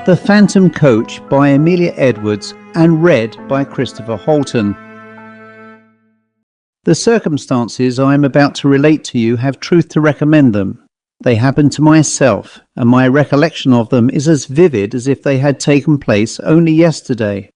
The Phantom Coach by Amelia Edwards and read by Christopher Halton. The circumstances I am about to relate to you have truth to recommend them. They happened to myself, and my recollection of them is as vivid as if they had taken place only yesterday.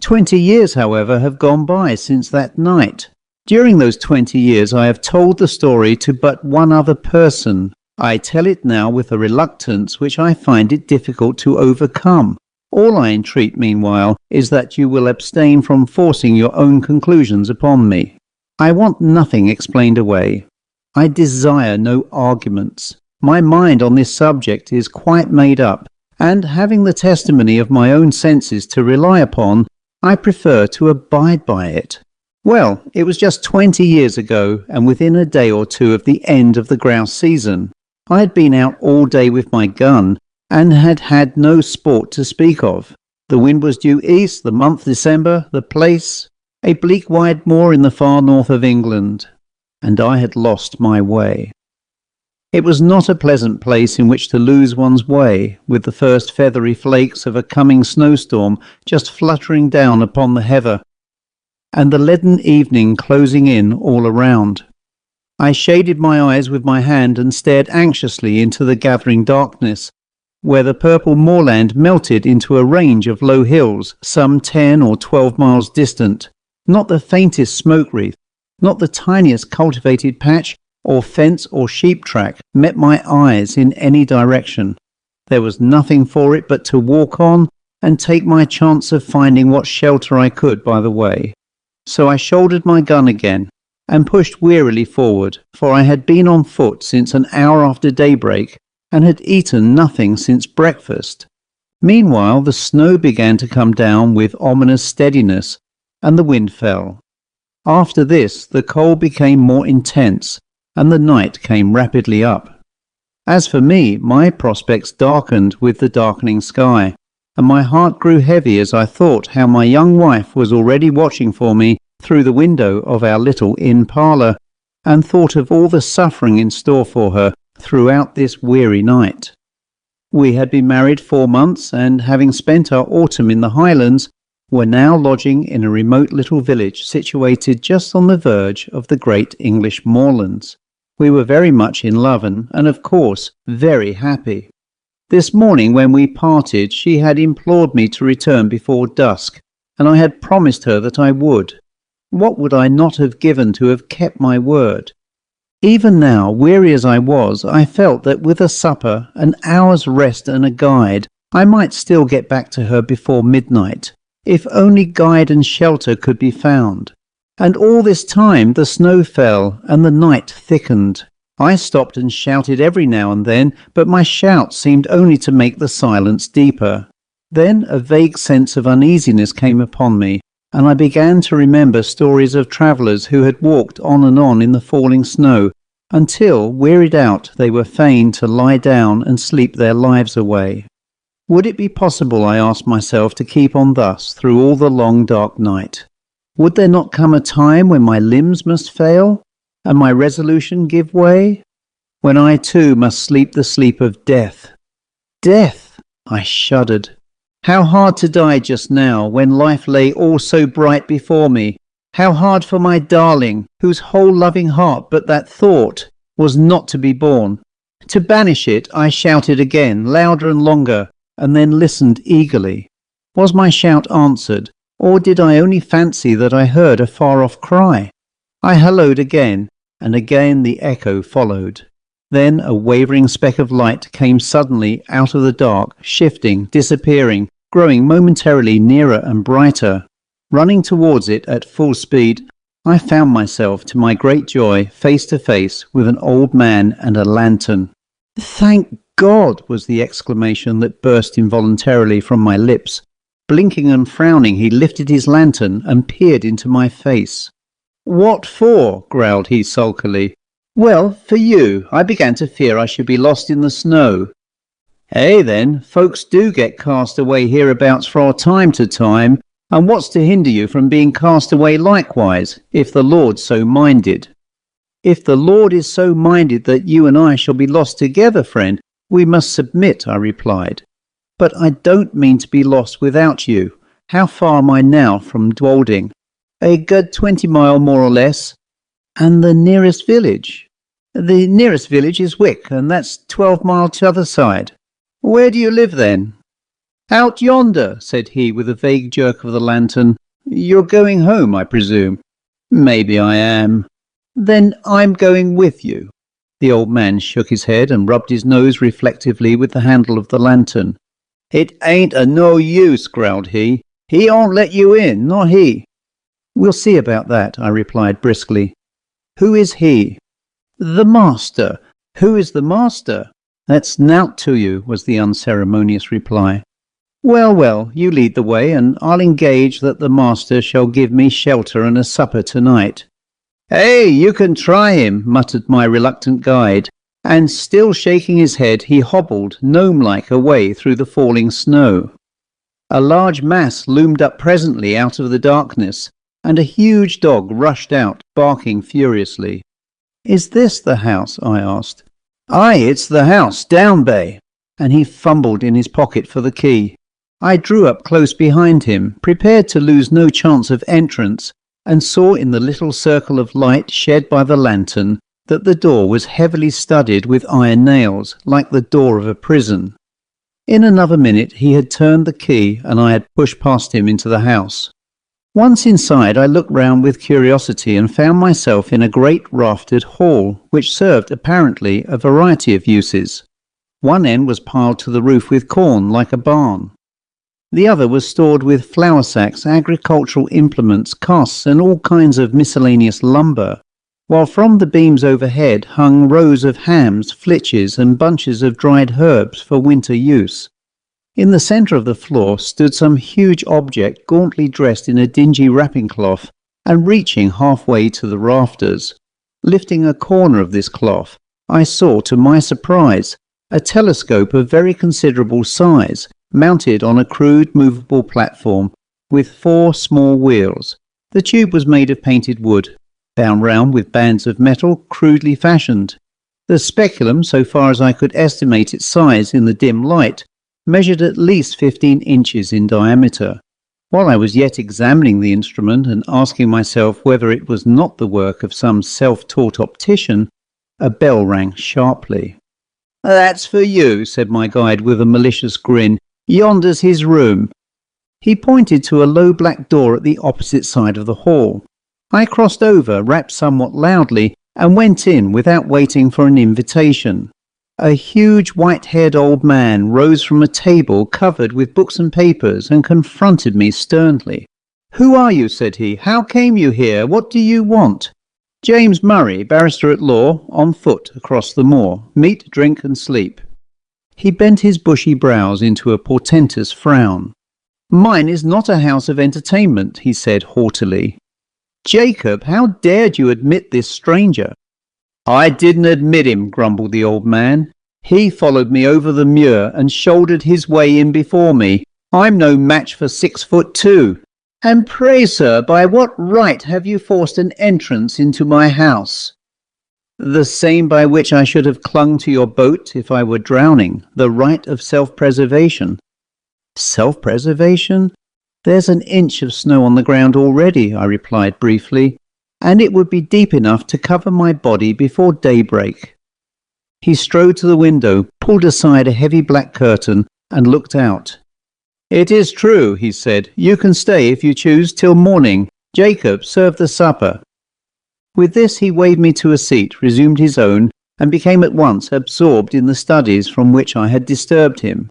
20 years, however, have gone by since that night. During those 20 years I have told the story to but one other person. I tell it now with a reluctance which I find it difficult to overcome. All I entreat, meanwhile, is that you will abstain from forcing your own conclusions upon me. I want nothing explained away. I desire no arguments. My mind on this subject is quite made up, and having the testimony of my own senses to rely upon, I prefer to abide by it. Well, it was just 20 years ago, and within a day or two of the end of the grouse season. I had been out all day with my gun, and had had no sport to speak of. The wind was due east, the month December, the place, a bleak wide moor in the far north of England, and I had lost my way. It was not a pleasant place in which to lose one's way, with the first feathery flakes of a coming snowstorm just fluttering down upon the heather, and the leaden evening closing in all around. I shaded my eyes with my hand and stared anxiously into the gathering darkness, where the purple moorland melted into a range of low hills some 10 or 12 miles distant. Not the faintest smoke wreath, not the tiniest cultivated patch or fence or sheep track met my eyes in any direction. There was nothing for it but to walk on and take my chance of finding what shelter I could by the way. So I shouldered my gun again and pushed wearily forward, for I had been on foot since an hour after daybreak and had eaten nothing since breakfast. Meanwhile the snow began to come down with ominous steadiness, and the wind fell. After this the cold became more intense, and the night came rapidly up. As for me, my prospects darkened with the darkening sky, and my heart grew heavy as I thought how my young wife was already watching for me through the window of our little inn parlour, and thought of all the suffering in store for her throughout this weary night. We had been married 4 months, and having spent our autumn in the Highlands, were now lodging in a remote little village situated just on the verge of the great English moorlands. We were very much in love and of course, very happy. This morning when we parted, she had implored me to return before dusk, and I had promised her that I would. What would I not have given to have kept my word? Even now, weary as I was, I felt that with a supper, an hour's rest and a guide, I might still get back to her before midnight, if only guide and shelter could be found. And all this time the snow fell and the night thickened. I stopped and shouted every now and then, but my shouts seemed only to make the silence deeper. Then a vague sense of uneasiness came upon me, and I began to remember stories of travellers who had walked on and on in the falling snow, until, wearied out, they were fain to lie down and sleep their lives away. Would it be possible, I asked myself, to keep on thus through all the long dark night? Would there not come a time when my limbs must fail, and my resolution give way? When I too must sleep the sleep of death. Death! I shuddered. How hard to die just now, when life lay all so bright before me. How hard for my darling, whose whole loving heart but that thought was not to be borne. To banish it, I shouted again, louder and longer, and then listened eagerly. Was my shout answered, or did I only fancy that I heard a far-off cry? I hallooed again, and again the echo followed. Then a wavering speck of light came suddenly out of the dark, shifting, disappearing, growing momentarily nearer and brighter. Running towards it at full speed, I found myself, to my great joy, face to face with an old man and a lantern. "Thank God!" was the exclamation that burst involuntarily from my lips. Blinking and frowning, he lifted his lantern and peered into my face. "What for?" growled he sulkily. "Well, for you. I began to fear I should be lost in the snow." Then, folks do get cast away hereabouts from time to time, and what's to hinder you from being cast away likewise, if the Lord's so minded?" "If the Lord is so minded that you and I shall be lost together, friend, we must submit," I replied. But I don't mean to be lost without you. How far am I now from Dwolding? A good 20 mile more or less. And the nearest village? The nearest village is Wick, and that's 12 miles to the other side. Where do you live then? Out yonder, said he with a vague jerk of the lantern. You're going home, I presume. Maybe I am. Then I'm going with you. The old man shook his head and rubbed his nose reflectively with the handle of the lantern. It ain't a no use, growled he. He won't let you in, not he. We'll see about that, I replied briskly. Who is he? The master. Who is the master? That's nowt to you, was the unceremonious reply. Well, well, you lead the way, and I'll engage that the master shall give me shelter and a supper tonight. Hey, you can try him, muttered my reluctant guide, and still shaking his head, he hobbled, gnome-like, away through the falling snow. A large mass loomed up presently out of the darkness, and a huge dog rushed out, barking furiously. Is this the house? I asked. Aye, it's the house, down bay. And he fumbled in his pocket for the key. I drew up close behind him, prepared to lose no chance of entrance, and saw in the little circle of light shed by the lantern that the door was heavily studded with iron nails, like the door of a prison. In another minute he had turned the key, and I had pushed past him into the house. Once inside, I looked round with curiosity and found myself in a great raftered hall, which served apparently a variety of uses. One end was piled to the roof with corn, like a barn. The other was stored with flour sacks, agricultural implements, casks, and all kinds of miscellaneous lumber, while from the beams overhead hung rows of hams, flitches, and bunches of dried herbs for winter use. In the centre of the floor stood some huge object gauntly dressed in a dingy wrapping cloth and reaching halfway to the rafters. Lifting a corner of this cloth, I saw, to my surprise, a telescope of very considerable size, mounted on a crude movable platform with 4 small wheels. The tube was made of painted wood, bound round with bands of metal crudely fashioned. The speculum, so far as I could estimate its size in the dim light, measured at least 15 inches in diameter. While I was yet examining the instrument and asking myself whether it was not the work of some self-taught optician, a bell rang sharply. That's for you, said my guide with a malicious grin. Yonder's his room. He pointed to a low black door at the opposite side of the hall. I crossed over, rapped somewhat loudly, and went in without waiting for an invitation. A huge white-haired old man rose from a table covered with books and papers and confronted me sternly. Who are you? Said he. How came you here? What do you want? James Murray, barrister at law, on foot across the moor. Meat, drink, and sleep. He bent his bushy brows into a portentous frown. Mine is not a house of entertainment, he said haughtily. Jacob, how dared you admit this stranger? I didn't admit him, grumbled the old man. He followed me over the muir and shouldered his way in before me. I'm no match for 6'2". And pray, sir, by what right have you forced an entrance into my house? The same by which I should have clung to your boat if I were drowning, the right of self-preservation. Self-preservation? There's an inch of snow on the ground already, I replied briefly, and it would be deep enough to cover my body before daybreak. He strode to the window, pulled aside a heavy black curtain, and looked out. It is true, he said. You can stay if you choose till morning. Jacob, serve the supper. With this he waved me to a seat, resumed his own, and became at once absorbed in the studies from which I had disturbed him.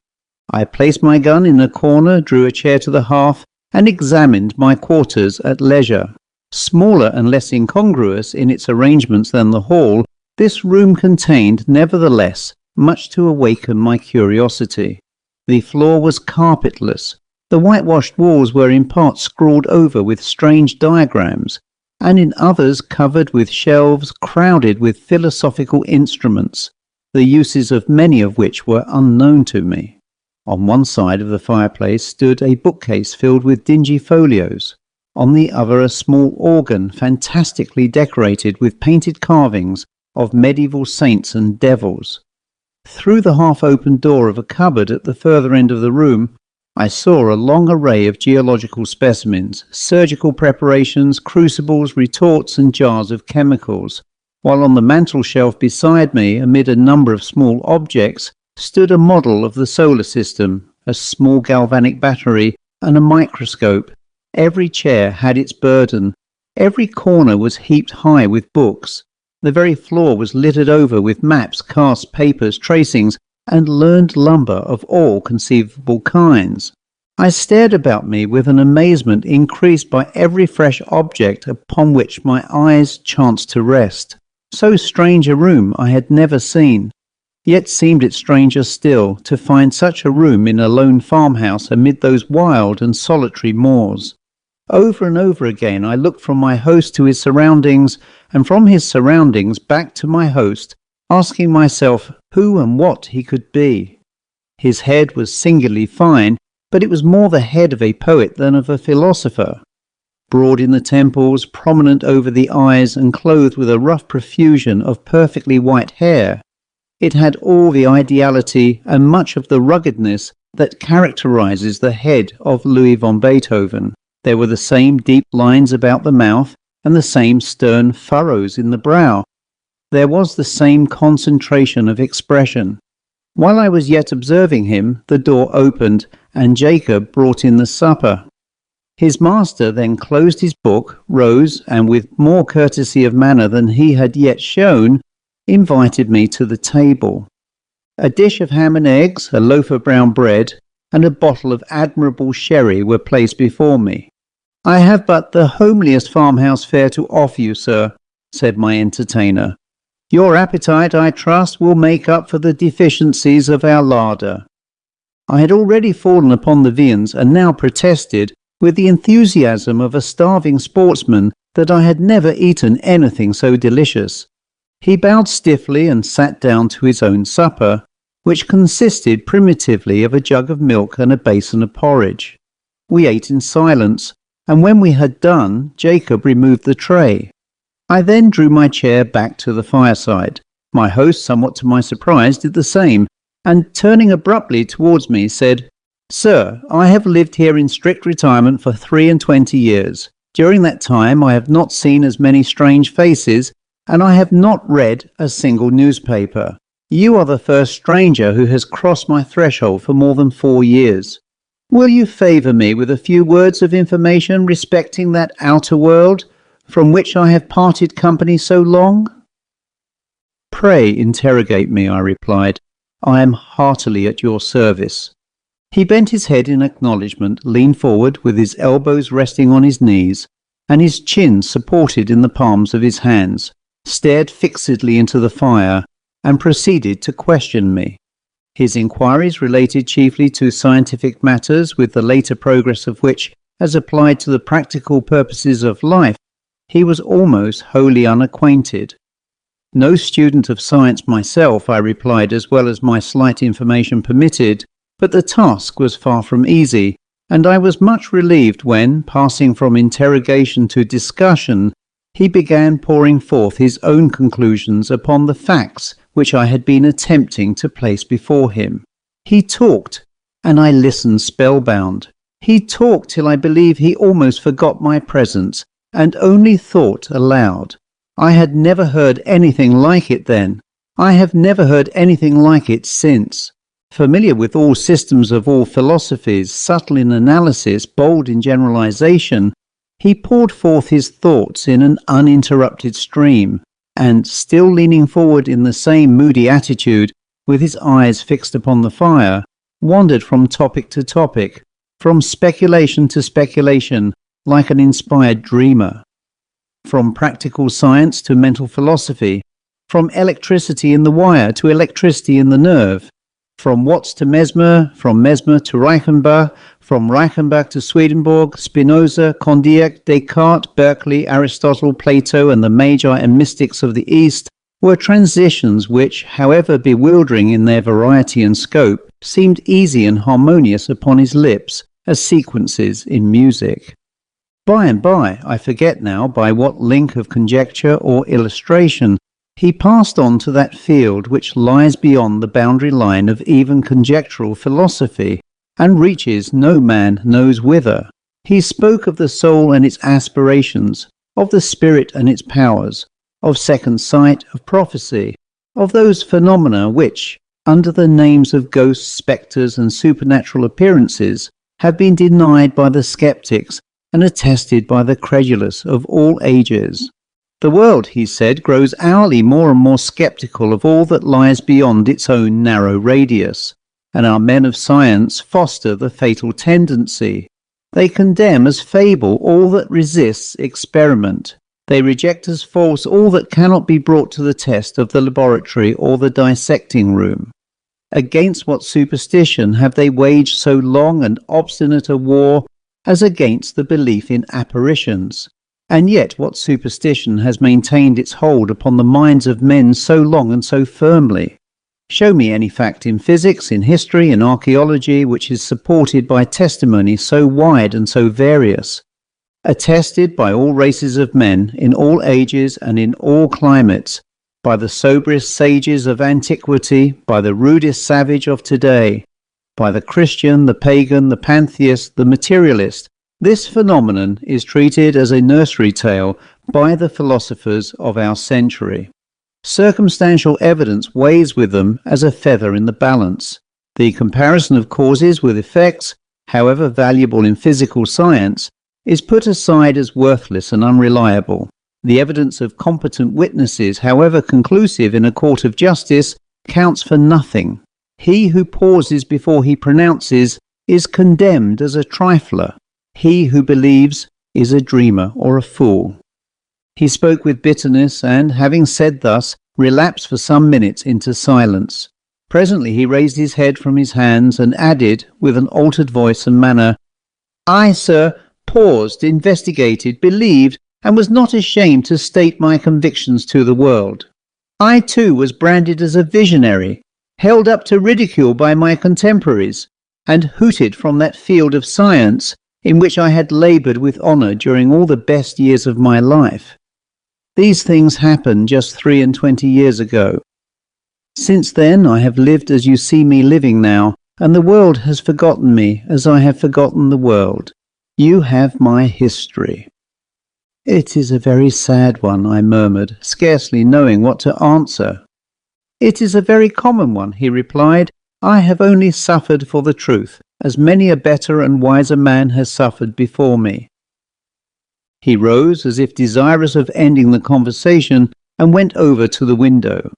I placed my gun in a corner, drew a chair to the hearth, and examined my quarters at leisure. Smaller and less incongruous in its arrangements than the hall, this room contained, nevertheless, much to awaken my curiosity. The floor was carpetless. The whitewashed walls were in part scrawled over with strange diagrams, and in others covered with shelves crowded with philosophical instruments, the uses of many of which were unknown to me. On one side of the fireplace stood a bookcase filled with dingy folios. On the other a small organ fantastically decorated with painted carvings of medieval saints and devils. Through the half-open door of a cupboard at the further end of the room, I saw a long array of geological specimens, surgical preparations, crucibles, retorts and jars of chemicals, while on the mantel-shelf beside me, amid a number of small objects, stood a model of the solar system, a small galvanic battery and a microscope. Every chair had its burden. Every corner was heaped high with books. The very floor was littered over with maps, casts, papers, tracings, and learned lumber of all conceivable kinds. I stared about me with an amazement increased by every fresh object upon which my eyes chanced to rest. So strange a room I had never seen. Yet seemed it stranger still to find such a room in a lone farmhouse amid those wild and solitary moors. Over and over again I looked from my host to his surroundings, and from his surroundings back to my host, asking myself who and what he could be. His head was singularly fine, but it was more the head of a poet than of a philosopher. Broad in the temples, prominent over the eyes, and clothed with a rough profusion of perfectly white hair, it had all the ideality and much of the ruggedness that characterizes the head of Louis von Beethoven. There were the same deep lines about the mouth and the same stern furrows in the brow. There was the same concentration of expression. While I was yet observing him, the door opened, and Jacob brought in the supper. His master then closed his book, rose, and with more courtesy of manner than he had yet shown, invited me to the table. A dish of ham and eggs, a loaf of brown bread, and a bottle of admirable sherry were placed before me. "I have but the homeliest farmhouse fare to offer you, sir," said my entertainer. "Your appetite, I trust, will make up for the deficiencies of our larder." I had already fallen upon the viands, and now protested, with the enthusiasm of a starving sportsman, that I had never eaten anything so delicious. He bowed stiffly and sat down to his own supper, which consisted primitively of a jug of milk and a basin of porridge. We ate in silence, and when we had done, Jacob removed the tray. I then drew my chair back to the fireside. My host, somewhat to my surprise, did the same, and turning abruptly towards me, said, "Sir, I have lived here in strict retirement for 23 years. During that time I have not seen as many strange faces, and I have not read a single newspaper. You are the first stranger who has crossed my threshold for more than 4 years. Will you favour me with a few words of information respecting that outer world, from which I have parted company so long?" "Pray interrogate me," I replied. "I am heartily at your service." He bent his head in acknowledgment, leaned forward with his elbows resting on his knees, and his chin supported in the palms of his hands, stared fixedly into the fire, and proceeded to question me. His inquiries related chiefly to scientific matters, with the later progress of which, as applied to the practical purposes of life, he was almost wholly unacquainted. "No student of science myself," I replied, as well as my slight information permitted, but the task was far from easy, and I was much relieved when, passing from interrogation to discussion, he began pouring forth his own conclusions upon the facts which I had been attempting to place before him. He talked, and I listened spellbound. He talked till I believe he almost forgot my presence, and only thought aloud. I had never heard anything like it then. I have never heard anything like it since. Familiar with all systems of all philosophies, subtle in analysis, bold in generalization, he poured forth his thoughts in an uninterrupted stream, and, still leaning forward in the same moody attitude, with his eyes fixed upon the fire, wandered from topic to topic, from speculation to speculation, like an inspired dreamer. From practical science to mental philosophy, from electricity in the wire to electricity in the nerve, from Watts to Mesmer, from Mesmer to Reichenbach, from Reichenbach to Swedenborg, Spinoza, Condillac, Descartes, Berkeley, Aristotle, Plato, and the Magi and mystics of the East were transitions which, however bewildering in their variety and scope, seemed easy and harmonious upon his lips as sequences in music. By and by, I forget now by what link of conjecture or illustration, He passed on to that field which lies beyond the boundary line of even conjectural philosophy, and reaches no man knows whither. He spoke of the soul and its aspirations, of the spirit and its powers, of second sight, of prophecy, of those phenomena which, under the names of ghosts, spectres, and supernatural appearances, have been denied by the skeptics and attested by the credulous of all ages. The world, he said, grows hourly more and more sceptical of all that lies beyond its own narrow radius, and our men of science foster the fatal tendency. They condemn as fable all that resists experiment. They reject as false all that cannot be brought to the test of the laboratory or the dissecting room. Against what superstition have they waged so long and obstinate a war as against the belief in apparitions? And yet what superstition has maintained its hold upon the minds of men so long and so firmly? Show me any fact in physics, in history, in archaeology, which is supported by testimony so wide and so various, attested by all races of men, in all ages and in all climates, by the soberest sages of antiquity, by the rudest savage of today, by the Christian, the pagan, the pantheist, the materialist. This phenomenon is treated as a nursery tale by the philosophers of our century. Circumstantial evidence weighs with them as a feather in the balance. The comparison of causes with effects, however valuable in physical science, is put aside as worthless and unreliable. The evidence of competent witnesses, however conclusive in a court of justice, counts for nothing. He who pauses before he pronounces is condemned as a trifler. He who believes is a dreamer or a fool. He spoke with bitterness and, having said thus, relapsed for some minutes into silence. Presently he raised his head from his hands and added, with an altered voice and manner, "I, sir, paused, investigated, believed, and was not ashamed to state my convictions to the world. I, too, was branded as a visionary, held up to ridicule by my contemporaries, and hooted from that field of science in which I had laboured with honour during all the best years of my life. These things happened just 23 years ago. Since then I have lived as you see me living now, and the world has forgotten me as I have forgotten the world. You have my history." "It is a very sad one," I murmured, scarcely knowing what to answer. "It is a very common one," he replied. "I have only suffered for the truth, as many a better and wiser man has suffered before me." He rose as if desirous of ending the conversation and went over to the window.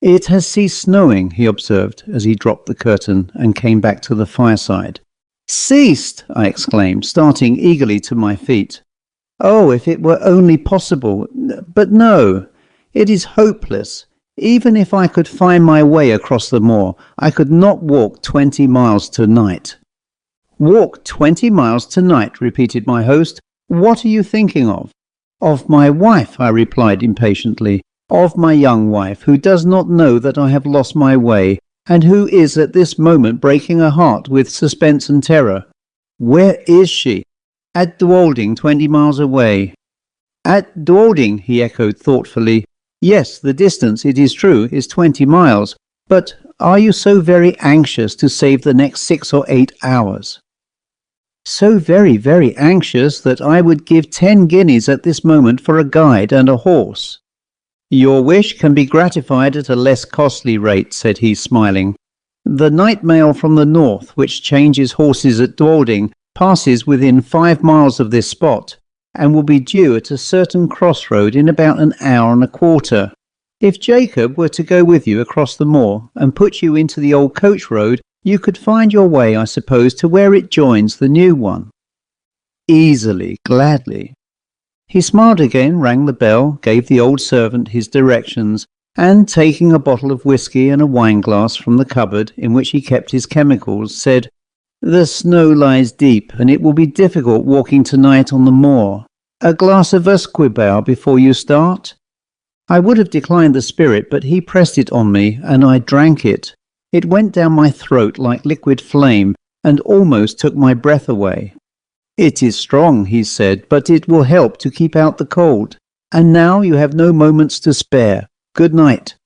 "It has ceased snowing," he observed as he dropped the curtain and came back to the fireside. "Ceased!" I exclaimed, starting eagerly to my feet. "Oh, if it were only possible! But no, it is hopeless. Even if I could find my way across the moor, I could not walk 20 miles tonight." "Walk 20 miles tonight," repeated my host. "What are you thinking of?" "Of my wife," I replied impatiently. "Of my young wife, who does not know that I have lost my way, and who is at this moment breaking her heart with suspense and terror." "Where is she?" "At Dwalding, 20 miles away." "At Dwalding," he echoed thoughtfully. "Yes, the distance, it is true, is 20 miles. But are you so very anxious to save the next 6 or 8 hours?" "So very, very anxious that I would give 10 guineas at this moment for a guide and a horse." "Your wish can be gratified at a less costly rate," said he, smiling. "The night mail from the north, which changes horses at Dwalding, passes within 5 miles of this spot, and will be due at a certain crossroad in about an hour and a quarter. If Jacob were to go with you across the moor and put you into the old coach road, you could find your way, I suppose, to where it joins the new one." "Easily, gladly." He smiled again, rang the bell, gave the old servant his directions, and, taking a bottle of whisky and a wine-glass from the cupboard in which he kept his chemicals, said, "The snow lies deep, and it will be difficult walking tonight on the moor. A glass of usquebaugh before you start?" I would have declined the spirit, but he pressed it on me, and I drank it. It went down my throat like liquid flame, and almost took my breath away. "It is strong," he said, "but it will help to keep out the cold. And now you have no moments to spare. Good night."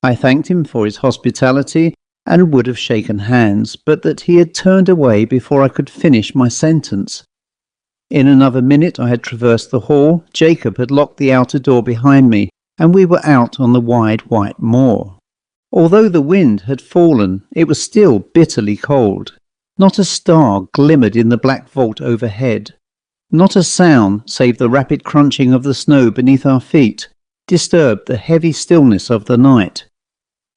I thanked him for his hospitality and would have shaken hands, but that he had turned away before I could finish my sentence. In another minute I had traversed the hall, Jacob had locked the outer door behind me, and we were out on the wide white moor. Although the wind had fallen, it was still bitterly cold. Not a star glimmered in the black vault overhead. Not a sound, save the rapid crunching of the snow beneath our feet, disturbed the heavy stillness of the night.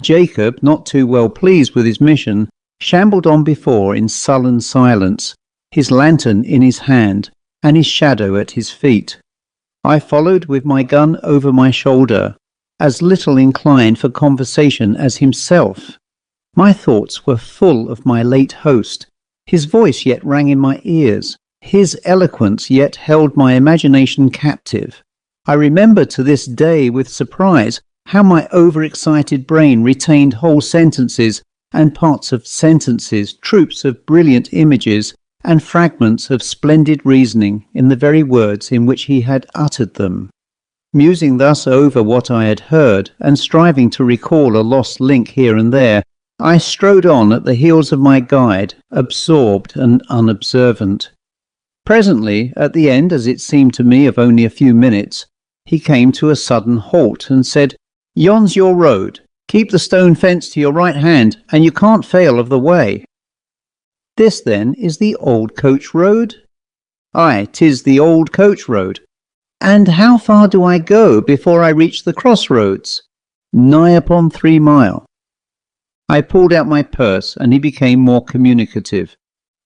Jacob, not too well pleased with his mission, shambled on before in sullen silence, his lantern in his hand, and his shadow at his feet. I followed with my gun over my shoulder, as little inclined for conversation as himself. My thoughts were full of my late host. His voice yet rang in my ears. His eloquence yet held my imagination captive. I remember to this day with surprise how my overexcited brain retained whole sentences and parts of sentences, troops of brilliant images, and fragments of splendid reasoning in the very words in which he had uttered them. Musing thus over what I had heard, and striving to recall a lost link here and there, I strode on at the heels of my guide, absorbed and unobservant. Presently, at the end, as it seemed to me, of only a few minutes, he came to a sudden halt and said, "Yon's your road. Keep the stone fence to your right hand, and you can't fail of the way." "This, then, is the old coach road?" "Aye, 'tis the old coach road." "And how far do I go before I reach the crossroads?" "Nigh upon 3 mile." I pulled out my purse, and he became more communicative.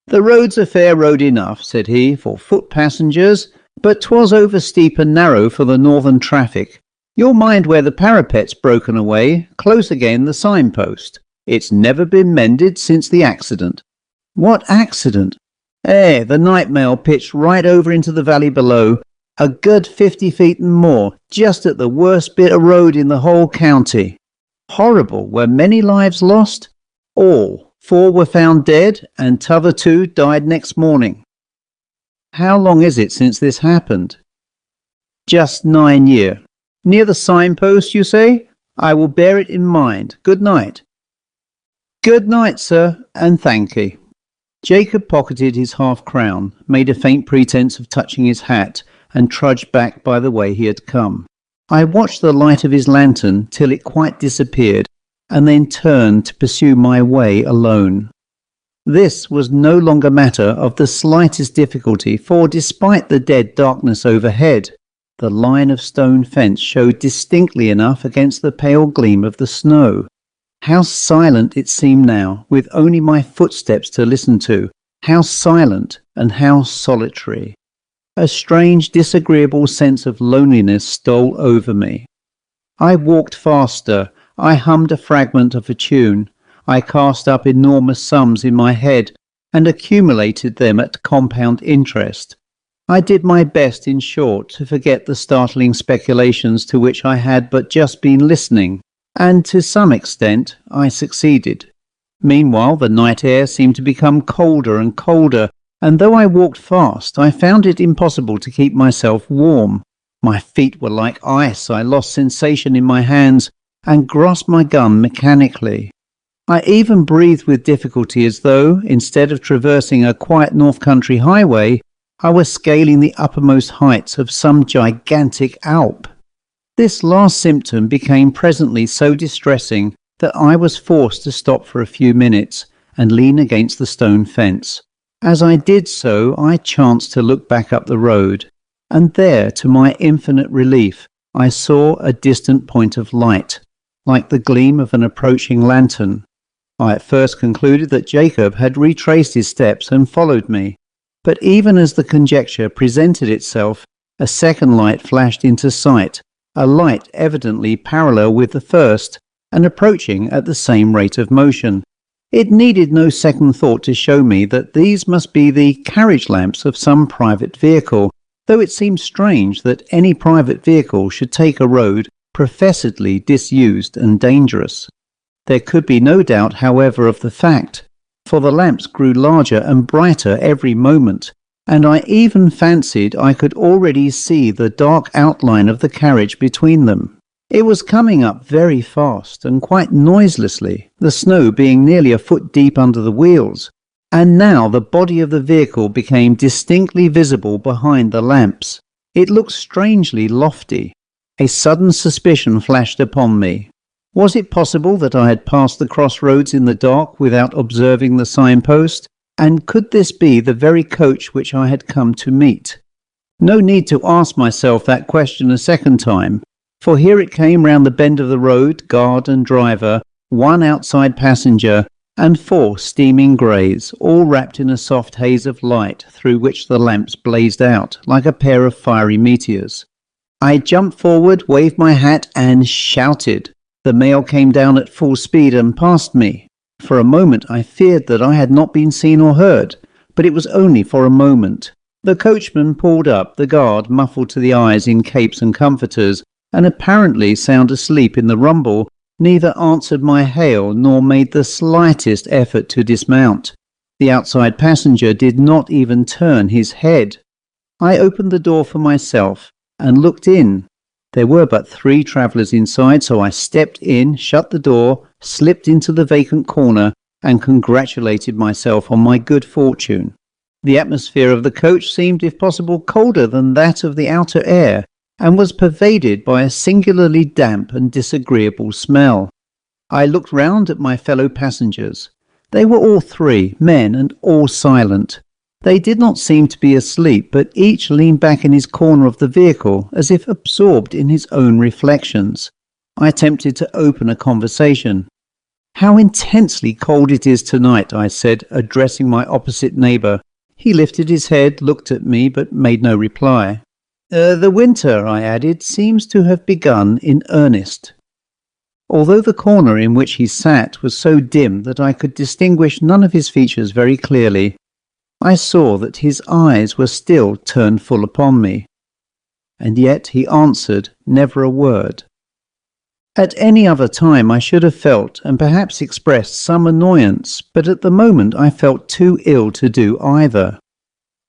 "The road's a fair road enough," said he, "for foot passengers, but 'twas over steep and narrow for the northern traffic. You'll mind where the parapet's broken away, close again the signpost. It's never been mended since the accident." "What accident?" The night mail pitched right over into the valley below, a good 50 feet and more, just at the worst bit of road in the whole county." "Horrible. Were many lives lost?" "All. 4 were found dead, and t'other 2 died next morning." "How long is it since this happened?" "Just 9 year. Near the signpost, you say? I will bear it in mind. Good night." "Good night, sir, and thankee." Jacob pocketed his half-crown, made a faint pretence of touching his hat, and trudged back by the way he had come. I watched the light of his lantern till it quite disappeared, and then turned to pursue my way alone. This was no longer matter of the slightest difficulty, for despite the dead darkness overhead, the line of stone fence showed distinctly enough against the pale gleam of the snow. How silent it seemed now, with only my footsteps to listen to. How silent and how solitary. A strange, disagreeable sense of loneliness stole over me. I walked faster. I hummed a fragment of a tune. I cast up enormous sums in my head and accumulated them at compound interest. I did my best, in short, to forget the startling speculations to which I had but just been listening, and to some extent I succeeded. Meanwhile, the night air seemed to become colder and colder, and though I walked fast, I found it impossible to keep myself warm. My feet were like ice. I lost sensation in my hands and grasped my gun mechanically. I even breathed with difficulty, as though, instead of traversing a quiet north country highway, I was scaling the uppermost heights of some gigantic Alp. This last symptom became presently so distressing that I was forced to stop for a few minutes and lean against the stone fence. As I did so, I chanced to look back up the road, and there, to my infinite relief, I saw a distant point of light, like the gleam of an approaching lantern. I at first concluded that Jacob had retraced his steps and followed me, but even as the conjecture presented itself, a second light flashed into sight, a light evidently parallel with the first, and approaching at the same rate of motion. It needed no second thought to show me that these must be the carriage lamps of some private vehicle, though it seemed strange that any private vehicle should take a road professedly disused and dangerous. There could be no doubt, however, of the fact, for the lamps grew larger and brighter every moment, and I even fancied I could already see the dark outline of the carriage between them. It was coming up very fast and quite noiselessly, the snow being nearly a foot deep under the wheels, and now the body of the vehicle became distinctly visible behind the lamps. It looked strangely lofty. A sudden suspicion flashed upon me. Was it possible that I had passed the crossroads in the dark without observing the signpost? And could this be the very coach which I had come to meet? No need to ask myself that question a second time, for here it came round the bend of the road, guard and driver, one outside passenger, and 4 steaming greys, all wrapped in a soft haze of light through which the lamps blazed out like a pair of fiery meteors. I jumped forward, waved my hat, and shouted. The mail came down at full speed and passed me. For a moment I feared that I had not been seen or heard, but it was only for a moment. The coachman pulled up, the guard, muffled to the eyes in capes and comforters, and apparently sound asleep in the rumble, neither answered my hail nor made the slightest effort to dismount. The outside passenger did not even turn his head. I opened the door for myself and looked in. There were but 3 travellers inside, so I stepped in, shut the door, slipped into the vacant corner, and congratulated myself on my good fortune. The atmosphere of the coach seemed, if possible, colder than that of the outer air, and was pervaded by a singularly damp and disagreeable smell. I looked round at my fellow passengers. They were all 3 men and all silent. They did not seem to be asleep, but each leaned back in his corner of the vehicle as if absorbed in his own reflections. I attempted to open a conversation. "How intensely cold it is tonight," I said, addressing my opposite neighbour. He lifted his head, looked at me, but made no reply. The winter," I added, "seems to have begun in earnest." Although the corner in which he sat was so dim that I could distinguish none of his features very clearly, I saw that his eyes were still turned full upon me. And yet he answered never a word. At any other time I should have felt and perhaps expressed some annoyance, but at the moment I felt too ill to do either.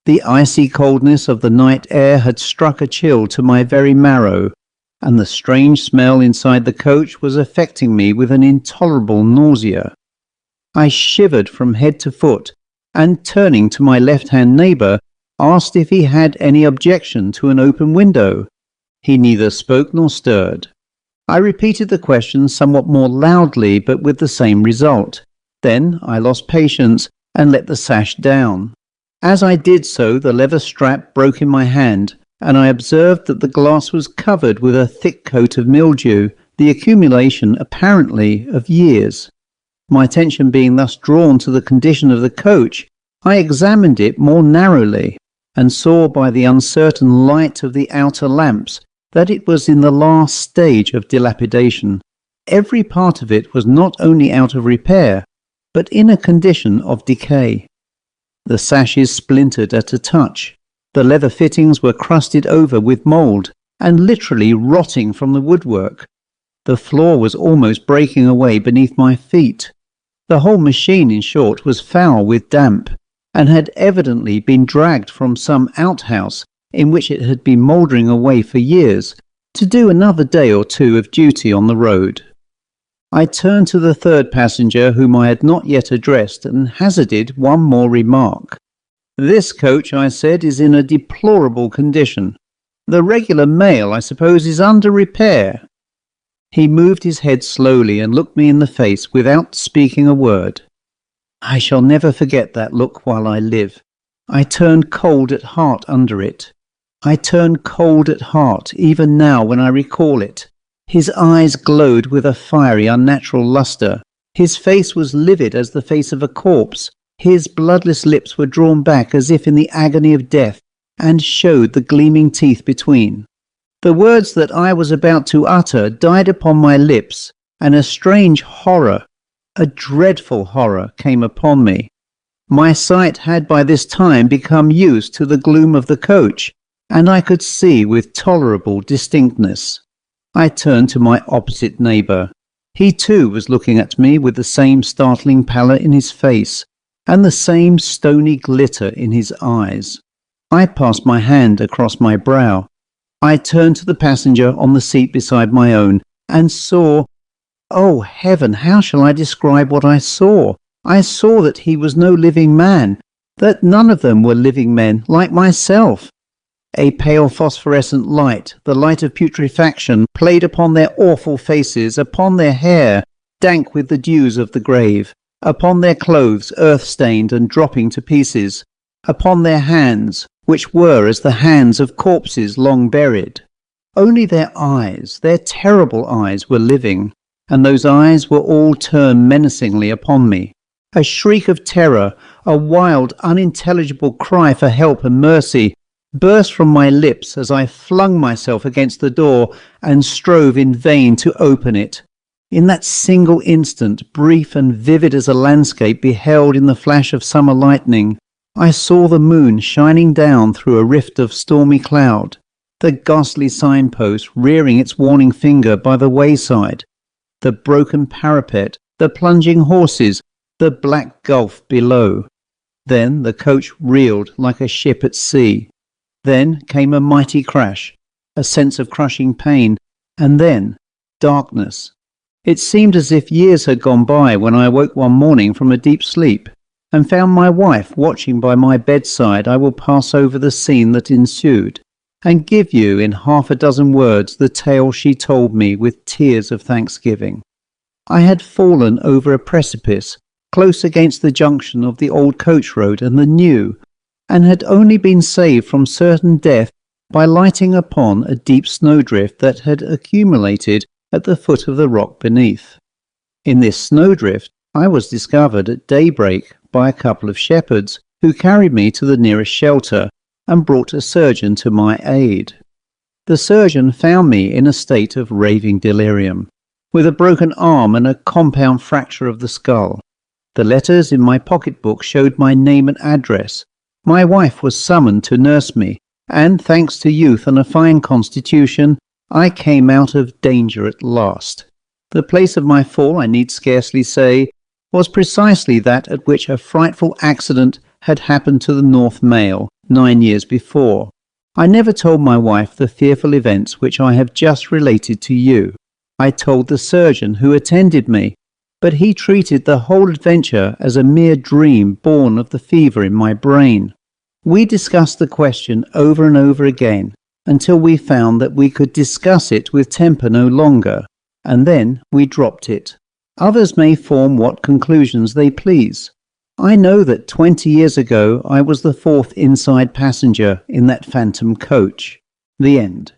The icy coldness of the night air had struck a chill to my very marrow, and the strange smell inside the coach was affecting me with an intolerable nausea. I shivered from head to foot, and turning to my left-hand neighbour, asked if he had any objection to an open window. He neither spoke nor stirred. I repeated the question somewhat more loudly, but with the same result. Then I lost patience and let the sash down. As I did so, the leather strap broke in my hand, and I observed that the glass was covered with a thick coat of mildew, the accumulation, apparently, of years. My attention being thus drawn to the condition of the coach, I examined it more narrowly, and saw by the uncertain light of the outer lamps that it was in the last stage of dilapidation. Every part of it was not only out of repair, but in a condition of decay. The sashes splintered at a touch. The leather fittings were crusted over with mould, and literally rotting from the woodwork. The floor was almost breaking away beneath my feet. The whole machine, in short, was foul with damp, and had evidently been dragged from some outhouse in which it had been mouldering away for years, to do another day or 2 of duty on the road. I turned to the 3rd passenger, whom I had not yet addressed, and hazarded one more remark. "This coach," I said, "is in a deplorable condition. The regular mail, I suppose, is under repair." He moved his head slowly and looked me in the face without speaking a word. I shall never forget that look while I live. I turned cold at heart under it. I turn cold at heart even now when I recall it. His eyes glowed with a fiery, unnatural lustre. His face was livid as the face of a corpse. His bloodless lips were drawn back as if in the agony of death, and showed the gleaming teeth between. The words that I was about to utter died upon my lips, and a strange horror, a dreadful horror, came upon me. My sight had by this time become used to the gloom of the coach, and I could see with tolerable distinctness. I turned to my opposite neighbour. He too was looking at me with the same startling pallor in his face, and the same stony glitter in his eyes. I passed my hand across my brow. I turned to the passenger on the seat beside my own, and saw— oh, heaven, how shall I describe what I saw? I saw that he was no living man, that none of them were living men like myself. A pale phosphorescent light, the light of putrefaction, played upon their awful faces, upon their hair, dank with the dews of the grave, upon their clothes, earth-stained and dropping to pieces, upon their hands, which were as the hands of corpses long buried. Only their eyes, their terrible eyes, were living, and those eyes were all turned menacingly upon me. A shriek of terror, a wild, unintelligible cry for help and mercy, burst from my lips as I flung myself against the door and strove in vain to open it. In that single instant, brief and vivid as a landscape beheld in the flash of summer lightning, I saw the moon shining down through a rift of stormy cloud, the ghastly signpost rearing its warning finger by the wayside, the broken parapet, the plunging horses, the black gulf below. Then the coach reeled like a ship at sea. Then came a mighty crash, a sense of crushing pain, and then darkness. It seemed as if years had gone by when I awoke one morning from a deep sleep and found my wife watching by my bedside. I will pass over the scene that ensued and give you in half a dozen words the tale she told me with tears of thanksgiving. I had fallen over a precipice close against the junction of the old coach road and the new, and had only been saved from certain death by lighting upon a deep snowdrift that had accumulated at the foot of the rock beneath. In this snowdrift I was discovered at daybreak by a couple of shepherds who carried me to the nearest shelter and brought a surgeon to my aid. The surgeon found me in a state of raving delirium, with a broken arm and a compound fracture of the skull. The letters in my pocketbook showed my name and address. My wife was summoned to nurse me, and thanks to youth and a fine constitution, I came out of danger at last. The place of my fall, I need scarcely say, was precisely that at which a frightful accident had happened to the North Mail 9 years before. I never told my wife the fearful events which I have just related to you. I told the surgeon who attended me, but he treated the whole adventure as a mere dream born of the fever in my brain. We discussed the question over and over again, until we found that we could discuss it with temper no longer, and then we dropped it. Others may form what conclusions they please. I know that 20 years ago I was the fourth inside passenger in that phantom coach. The end.